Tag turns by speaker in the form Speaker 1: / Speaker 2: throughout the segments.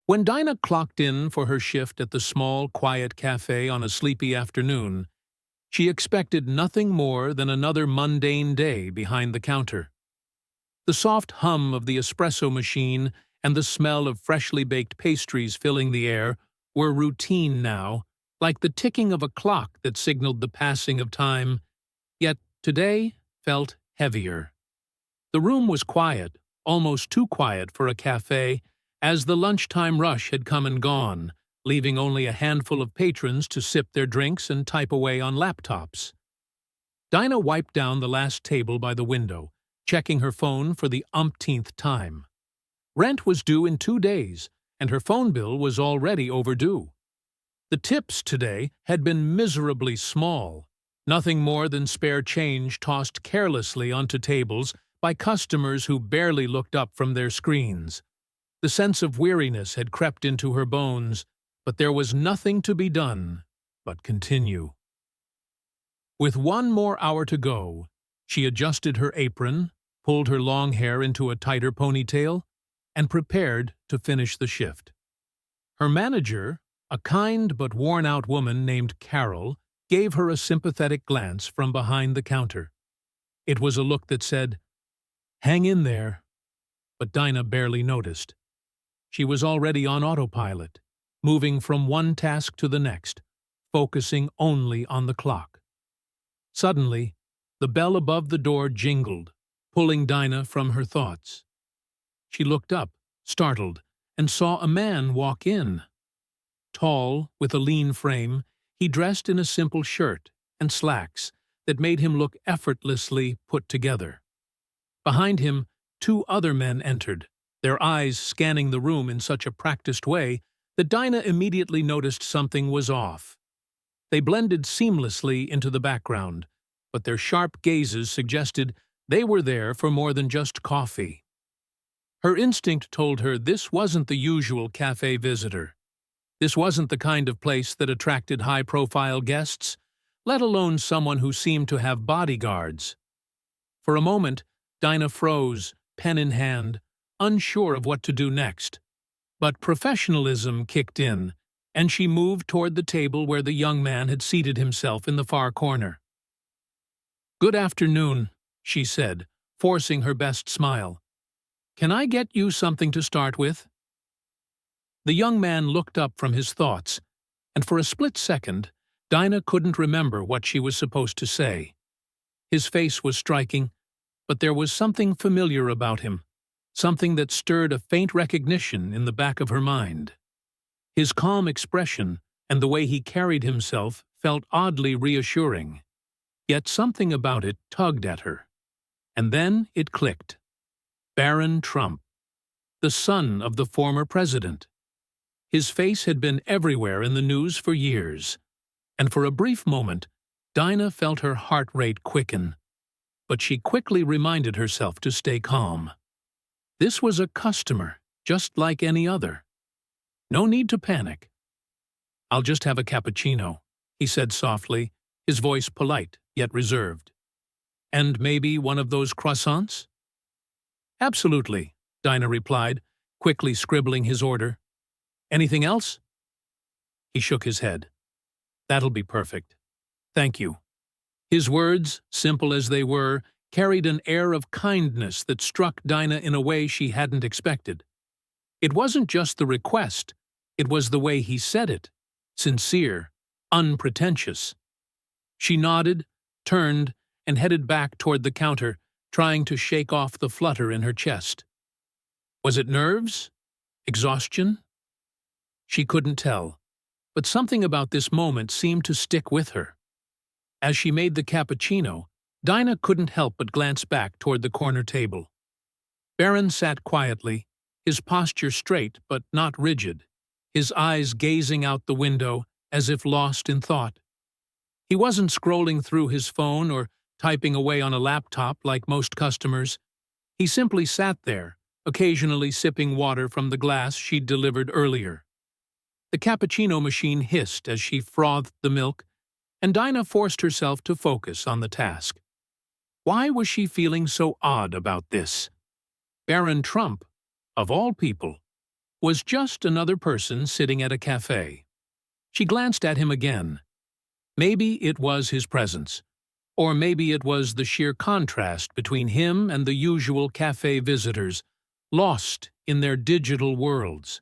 Speaker 1: When Dinah clocked in for her shift at the small, quiet cafe on a sleepy afternoon, she expected nothing more than another mundane day behind the counter. The soft hum of the espresso machine and the smell of freshly baked pastries filling the air were routine now, like the ticking of a clock that signaled the passing of time, yet today felt heavier. The room was quiet, almost too quiet for a cafe, as the lunchtime rush had come and gone, leaving only a handful of patrons to sip their drinks and type away on laptops. Dinah wiped down the last table by the window, checking her phone for the umpteenth time. Rent was due in 2 days, and her phone bill was already overdue. The tips today had been miserably small, nothing more than spare change tossed carelessly onto tables by customers who barely looked up from their screens. The sense of weariness had crept into her bones, but there was nothing to be done but continue. With 1 more hour to go, she adjusted her apron, pulled her long hair into a tighter ponytail, and prepared to finish the shift. Her manager, a kind but worn-out woman named Carol, gave her a sympathetic glance from behind the counter. It was a look that said, "Hang in there," but Dinah barely noticed. She was already on autopilot, moving from one task to the next, focusing only on the clock. Suddenly, the bell above the door jingled, pulling Dinah from her thoughts. She looked up, startled, and saw a man walk in. Tall, with a lean frame, he dressed in a simple shirt and slacks that made him look effortlessly put together. Behind him, 2 other men entered, their eyes scanning the room in such a practiced way that Dinah immediately noticed something was off. They blended seamlessly into the background, but their sharp gazes suggested they were there for more than just coffee. Her instinct told her this wasn't the usual cafe visitor. This wasn't the kind of place that attracted high-profile guests, let alone someone who seemed to have bodyguards. For a moment, Dinah froze, pen in hand, unsure of what to do next. But professionalism kicked in, and she moved toward the table where the young man had seated himself in the far corner. "Good afternoon," she said, forcing her best smile. "Can I get you something to start with?" The young man looked up from his thoughts, and for a split second, Dinah couldn't remember what she was supposed to say. His face was striking, but there was something familiar about him, something that stirred a faint recognition in the back of her mind. His calm expression and the way he carried himself felt oddly reassuring, yet something about it tugged at her. And then it clicked. Barron Trump, the son of the former president. His face had been everywhere in the news for years, and for a brief moment, Dinah felt her heart rate quicken. But she quickly reminded herself to stay calm. This was a customer, just like any other. No need to panic. "I'll just have a cappuccino," he said softly, his voice polite yet reserved. "And maybe one of those croissants?" "Absolutely," Dinah replied, quickly scribbling his order. "Anything else?" He shook his head. "That'll be perfect. Thank you." His words, simple as they were, carried an air of kindness that struck Dinah in a way she hadn't expected. It wasn't just the request, it was the way he said it, sincere, unpretentious. She nodded, turned, and headed back toward the counter, trying to shake off the flutter in her chest. Was it nerves? Exhaustion? She couldn't tell, but something about this moment seemed to stick with her. As she made the cappuccino, Dinah couldn't help but glance back toward the corner table. Barron sat quietly, his posture straight but not rigid, his eyes gazing out the window as if lost in thought. He wasn't scrolling through his phone or typing away on a laptop like most customers. He simply sat there, occasionally sipping water from the glass she'd delivered earlier. The cappuccino machine hissed as she frothed the milk, and Dinah forced herself to focus on the task. Why was she feeling so odd about this? Barron Trump, of all people. was just another person sitting at a cafe. She glanced at him again. Maybe it was his presence, or maybe it was the sheer contrast between him and the usual cafe visitors, lost in their digital worlds.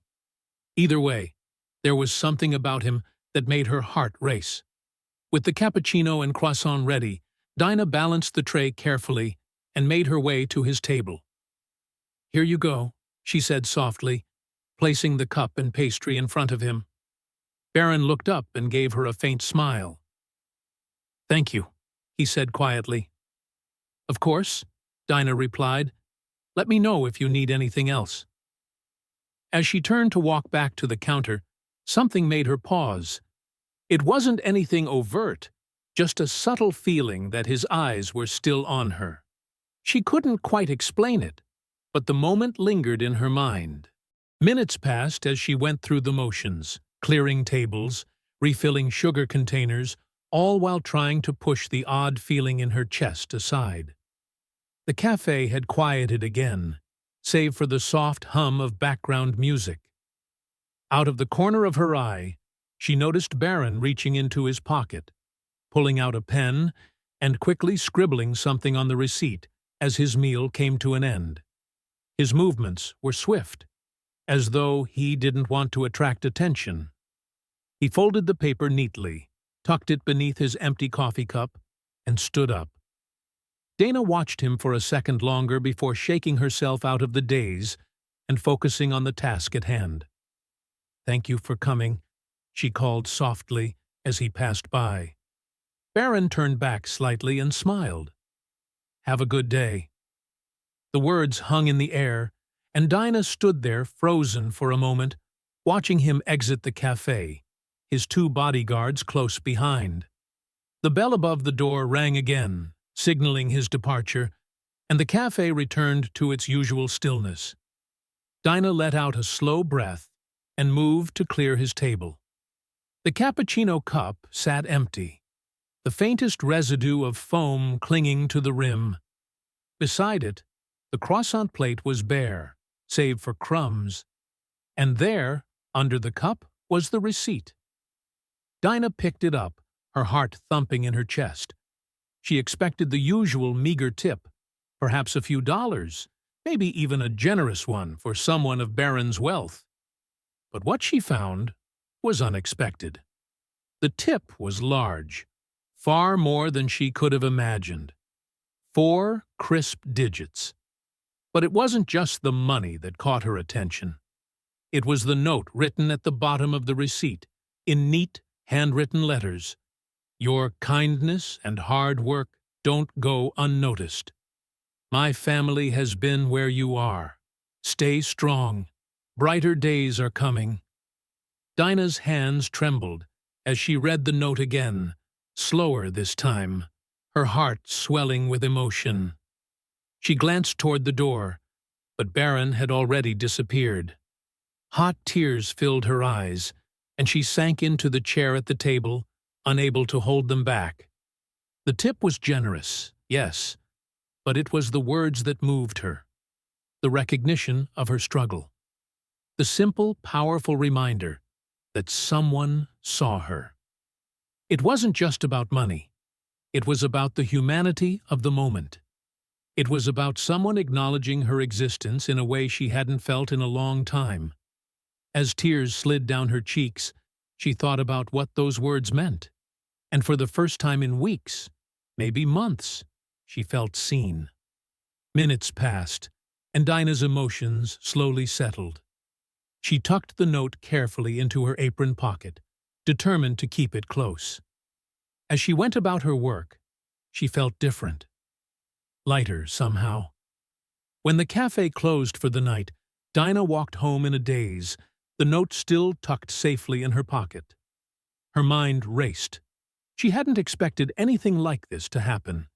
Speaker 1: Either way, there was something about him that made her heart race. With the cappuccino and croissant ready, Dinah balanced the tray carefully and made her way to his table. "Here you go," she said softly, placing the cup and pastry in front of him. Barron looked up and gave her a faint smile. "Thank you," he said quietly. "Of course," Dinah replied. "Let me know if you need anything else." As she turned to walk back to the counter, something made her pause. It wasn't anything overt, just a subtle feeling that his eyes were still on her. She couldn't quite explain it, but the moment lingered in her mind. Minutes passed as she went through the motions, clearing tables, refilling sugar containers, all while trying to push the odd feeling in her chest aside. The cafe had quieted again, save for the soft hum of background music. Out of the corner of her eye, she noticed Barron reaching into his pocket, pulling out a pen and quickly scribbling something on the receipt as his meal came to an end. His movements were swift, as though he didn't want to attract attention. He folded the paper neatly, tucked it beneath his empty coffee cup, and stood up. Dana watched him for a second longer before shaking herself out of the daze and focusing on the task at hand. "Thank you for coming," she called softly as he passed by. Barron turned back slightly and smiled. "Have a good day." The words hung in the air, and Dinah stood there frozen for a moment, watching him exit the cafe, his two bodyguards close behind. The bell above the door rang again, signaling his departure, and the cafe returned to its usual stillness. Dinah let out a slow breath and moved to clear his table. The cappuccino cup sat empty, the faintest residue of foam clinging to the rim. Beside it, the croissant plate was bare, save for crumbs, and there, under the cup, was the receipt. Dinah picked it up, her heart thumping in her chest. She expected the usual meager tip, perhaps a few dollars, maybe even a generous one for someone of Barron's wealth. But what she found was unexpected. The tip was large, far more than she could have imagined. 4 crisp digits. But it wasn't just the money that caught her attention. It was the note written at the bottom of the receipt, in neat, handwritten letters. "Your kindness and hard work don't go unnoticed. My family has been where you are. Stay strong. Brighter days are coming." Dinah's hands trembled as she read the note again, slower this time, her heart swelling with emotion. She glanced toward the door, but Barron had already disappeared. Hot tears filled her eyes, and she sank into the chair at the table, unable to hold them back. The tip was generous, yes, but it was the words that moved her, the recognition of her struggle, the simple, powerful reminder that someone saw her. It wasn't just about money. It was about the humanity of the moment. It was about someone acknowledging her existence in a way she hadn't felt in a long time. As tears slid down her cheeks, she thought about what those words meant. And for the first time in weeks, maybe months, she felt seen. Minutes passed, and Dinah's emotions slowly settled. She tucked the note carefully into her apron pocket, determined to keep it close. As she went about her work, she felt different. Lighter, somehow. When the cafe closed for the night, Dinah walked home in a daze, the note still tucked safely in her pocket. Her mind raced. She hadn't expected anything like this to happen.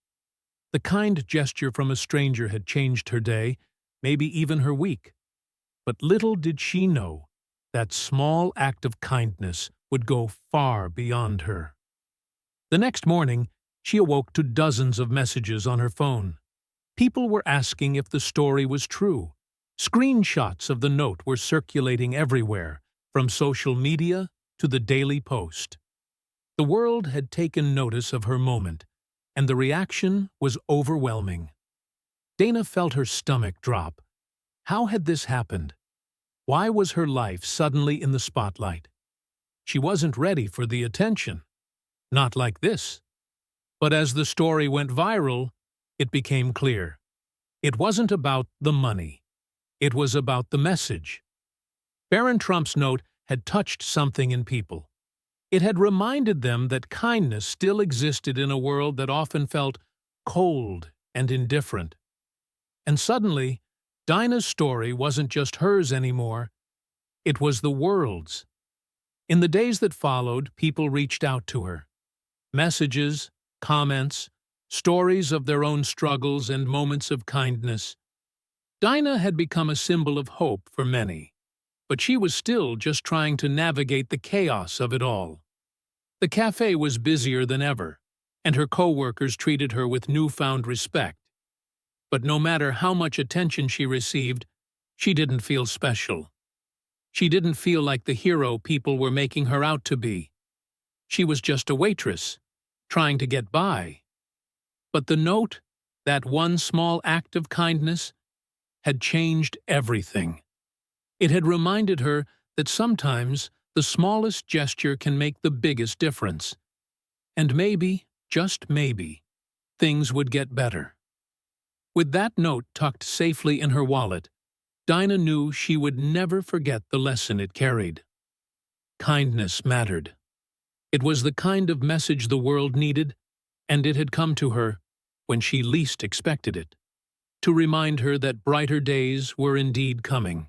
Speaker 1: The kind gesture from a stranger had changed her day, maybe even her week. But little did she know that small act of kindness would go far beyond her. The next morning, she awoke to dozens of messages on her phone. People were asking if the story was true, Screenshots of the note were circulating everywhere, from social media to the Daily Post. The world had taken notice of her moment, and the reaction was overwhelming. Dana felt her stomach drop. How had this happened? Why was her life suddenly in the spotlight? She wasn't ready for the attention. Not like this. But as the story went viral, it became clear. It wasn't about the money. It was about the message. Barron Trump's note had touched something in people. It had reminded them that kindness still existed in a world that often felt cold and indifferent. And suddenly, Dinah's story wasn't just hers anymore. It was the world's. In the days that followed, people reached out to her. Messages, comments, stories of their own struggles and moments of kindness. Dinah had become a symbol of hope for many, but she was still just trying to navigate the chaos of it all. The cafe was busier than ever, and her co-workers treated her with newfound respect. But no matter how much attention she received, she didn't feel special. She didn't feel like the hero people were making her out to be. She was just a waitress, trying to get by. But the note, that one small act of kindness, had changed everything. It had reminded her that sometimes the smallest gesture can make the biggest difference. And maybe, just maybe, things would get better. With that note tucked safely in her wallet, Dinah knew she would never forget the lesson it carried. Kindness mattered. It was the kind of message the world needed, and it had come to her when she least expected it, to remind her that brighter days were indeed coming.